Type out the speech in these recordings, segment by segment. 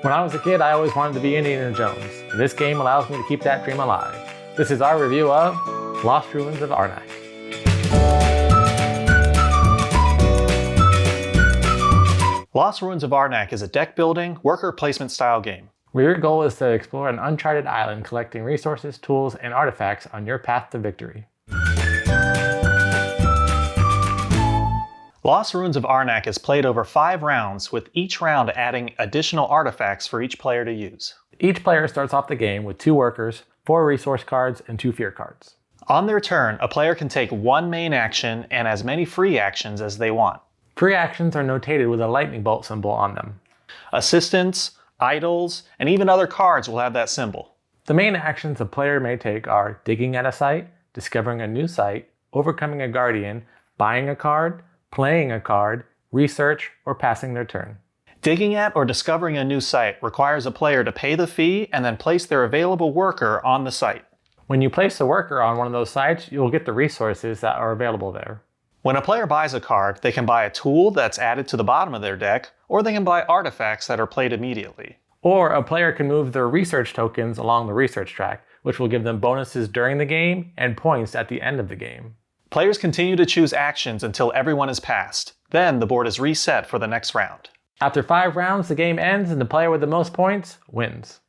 When I was a kid, I always wanted to be Indiana Jones, and this game allows me to keep that dream alive. This is our review of Lost Ruins of Arnak. Lost Ruins of Arnak is a deck building, worker placement style game. Where your goal is to explore an uncharted island collecting resources, tools, and artifacts on your path to victory. Lost Ruins of Arnak is played over 5 rounds, with each round adding additional artifacts for each player to use. Each player starts off the game with 2 workers, 4 resource cards, and 2 fear cards. On their turn, a player can take 1 main action and as many free actions as they want. Free actions are notated with a lightning bolt symbol on them. Assistants, idols, and even other cards will have that symbol. The main actions a player may take are digging at a site, discovering a new site, overcoming a guardian, buying a card, playing a card, research, or passing their turn. Digging at or discovering a new site requires a player to pay the fee and then place their available worker on the site. When you place a worker on one of those sites, you'll get the resources that are available there. When a player buys a card, they can buy a tool that's added to the bottom of their deck, or they can buy artifacts that are played immediately. Or a player can move their research tokens along the research track, which will give them bonuses during the game and points at the end of the game. Players continue to choose actions until everyone is passed. Then the board is reset for the next round. After 5 rounds, the game ends and the player with the most points wins.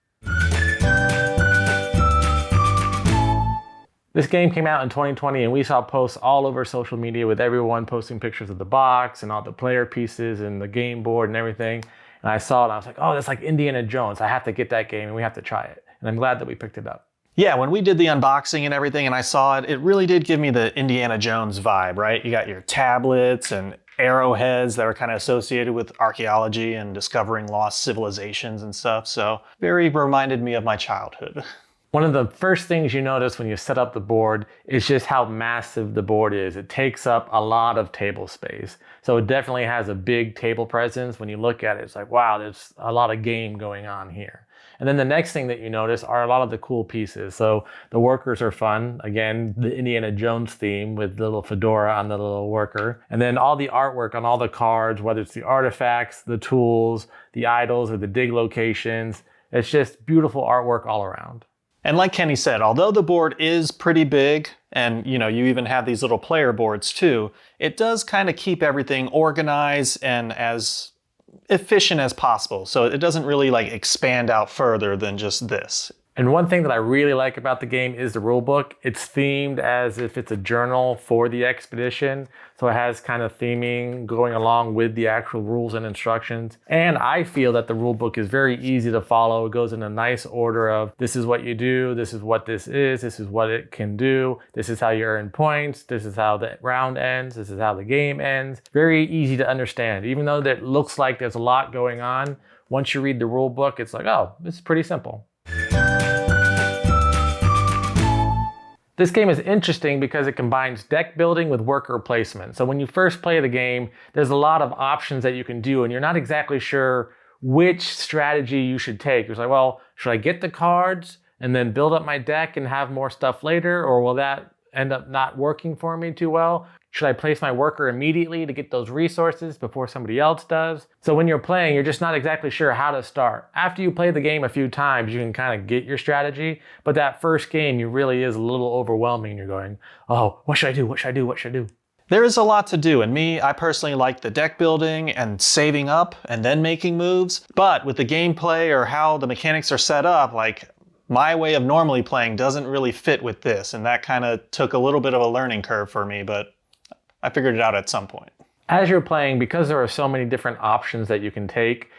This game came out in 2020 and we saw posts all over social media with everyone posting pictures of the box and all the player pieces and the game board and everything. And I saw it and I was like, oh, that's like Indiana Jones. I have to get that game and we have to try it. And I'm glad that we picked it up. Yeah, when we did the unboxing and everything and I saw it, it really did give me the Indiana Jones vibe, right? You got your tablets and arrowheads that are kind of associated with archaeology and discovering lost civilizations and stuff. So very reminded me of my childhood. One of the first things you notice when you set up the board is just how massive the board is. It takes up a lot of table space. So it definitely has a big table presence. When you look at it, it's like, wow, there's a lot of game going on here. And then the next thing that you notice are a lot of the cool pieces. So the workers are fun. Again, the Indiana Jones theme with the little fedora on the little worker. And then all the artwork on all the cards, whether it's the artifacts, the tools, the idols, or the dig locations. It's just beautiful artwork all around. And like Kenny said, although the board is pretty big, and you even have these little player boards too, it does kind of keep everything organized and as efficient as possible. So it doesn't really expand out further than just this. And one thing that I really like about the game is the rule book. It's themed as if it's a journal for the expedition. So it has kind of theming going along with the actual rules and instructions. And I feel that the rule book is very easy to follow. It goes in a nice order of this is what you do, this is what this is what it can do, this is how you earn points, this is how the round ends, this is how the game ends. Very easy to understand. Even though that looks like there's a lot going on, once you read the rule book, it's like, oh, this is pretty simple. This game is interesting because it combines deck building with worker placement. So when you first play the game, there's a lot of options that you can do and you're not exactly sure which strategy you should take. You're like, well, should I get the cards and then build up my deck and have more stuff later? Or will that end up not working for me too well? Should I place my worker immediately to get those resources before somebody else does? So when you're playing, you're just not exactly sure how to start. After you play the game a few times, you can kind of get your strategy. But that first game, you really is a little overwhelming. You're going, oh, what should I do? What should I do? What should I do? There is a lot to do, and I personally like the deck building and saving up and then making moves. But with the gameplay or how the mechanics are set up, my way of normally playing doesn't really fit with this. And that kind of took a little bit of a learning curve for me, but I figured it out at some point. As you're playing, because there are so many different options that you can take,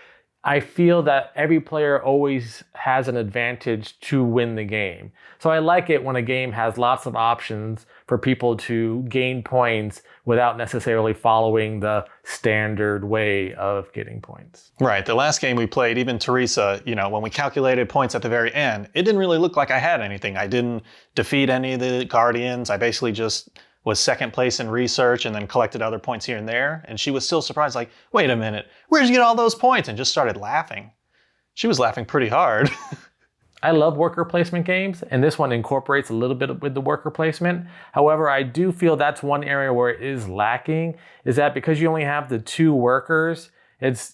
I feel that every player always has an advantage to win the game. So I like it when a game has lots of options for people to gain points without necessarily following the standard way of getting points. Right. The last game we played, even Teresa, when we calculated points at the very end, it didn't really look like I had anything. I didn't defeat any of the Guardians. I basically just was second place in research and then collected other points here and there. And she was still surprised, wait a minute, where'd you get all those points? And just started laughing. She was laughing pretty hard. I love worker placement games, and this one incorporates a little bit with the worker placement. However, I do feel that's one area where it is lacking, is that because you only have the 2 workers,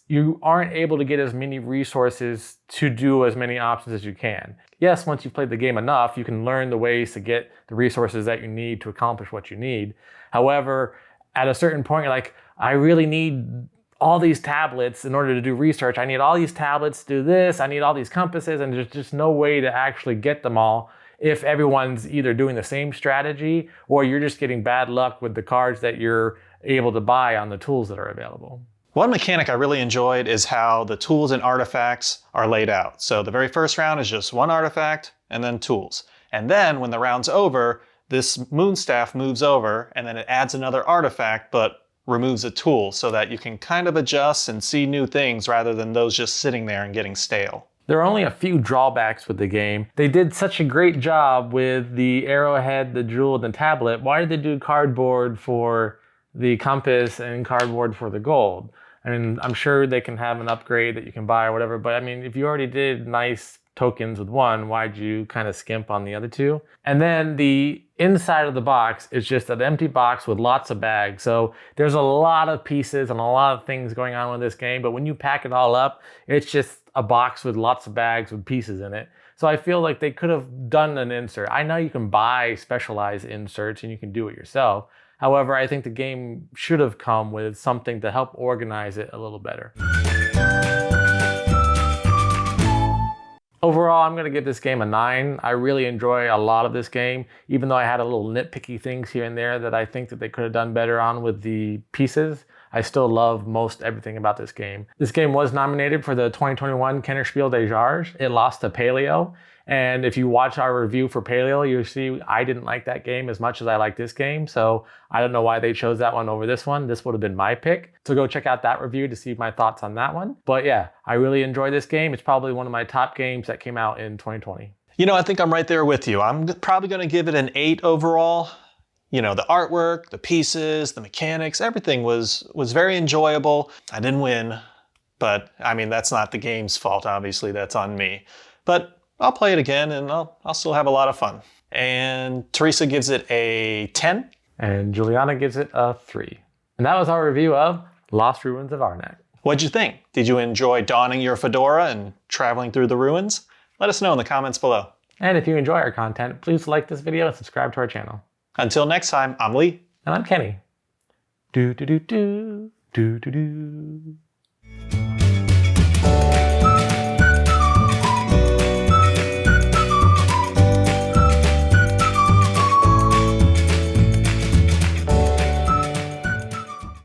You aren't able to get as many resources to do as many options as you can. Yes, once you've played the game enough, you can learn the ways to get the resources that you need to accomplish what you need. However, at a certain point, you're like, I really need all these tablets in order to do research. I need all these tablets to do this. I need all these compasses, and there's just no way to actually get them all if everyone's either doing the same strategy or you're just getting bad luck with the cards that you're able to buy on the tools that are available. One mechanic I really enjoyed is how the tools and artifacts are laid out. So the very first round is just one artifact and then tools. And then when the round's over, this moonstaff moves over and then it adds another artifact, but removes a tool so that you can kind of adjust and see new things rather than those just sitting there and getting stale. There are only a few drawbacks with the game. They did such a great job with the arrowhead, the jewel, and the tablet. Why did they do cardboard for the compass and cardboard for the gold? I mean, I'm sure they can have an upgrade that you can buy or whatever, but I mean, if you already did nice tokens with one, why'd you kind of skimp on the other two? And then the inside of the box is just an empty box with lots of bags. So there's a lot of pieces and a lot of things going on with this game, but when you pack it all up, it's just a box with lots of bags with pieces in it. So I feel like they could have done an insert. I know you can buy specialized inserts and you can do it yourself. However, I think the game should have come with something to help organize it a little better. Overall, I'm going to give this game a 9. I really enjoy a lot of this game, even though I had a little nitpicky things here and there that I think that they could have done better on with the pieces. I still love most everything about this game. This game was nominated for the 2021 Kennerspiel Des Jahres. It lost to Paleo. And if you watch our review for Paleo, you'll see I didn't like that game as much as I like this game. So I don't know why they chose that one over this one. This would have been my pick. So go check out that review to see my thoughts on that one. But yeah, I really enjoy this game. It's probably one of my top games that came out in 2020. You know, I think I'm right there with you. I'm probably going to give it an 8 overall. You know, the artwork, the pieces, the mechanics, everything was very enjoyable. I didn't win, but I mean, that's not the game's fault. Obviously, that's on me. But I'll play it again and I'll still have a lot of fun. And Teresa gives it a 10. And Juliana gives it a 3. And that was our review of Lost Ruins of Arnak. What'd you think? Did you enjoy donning your fedora and traveling through the ruins? Let us know in the comments below. And if you enjoy our content, please like this video and subscribe to our channel. Until next time, I'm Lee. And I'm Kenny. Do do do do do do do.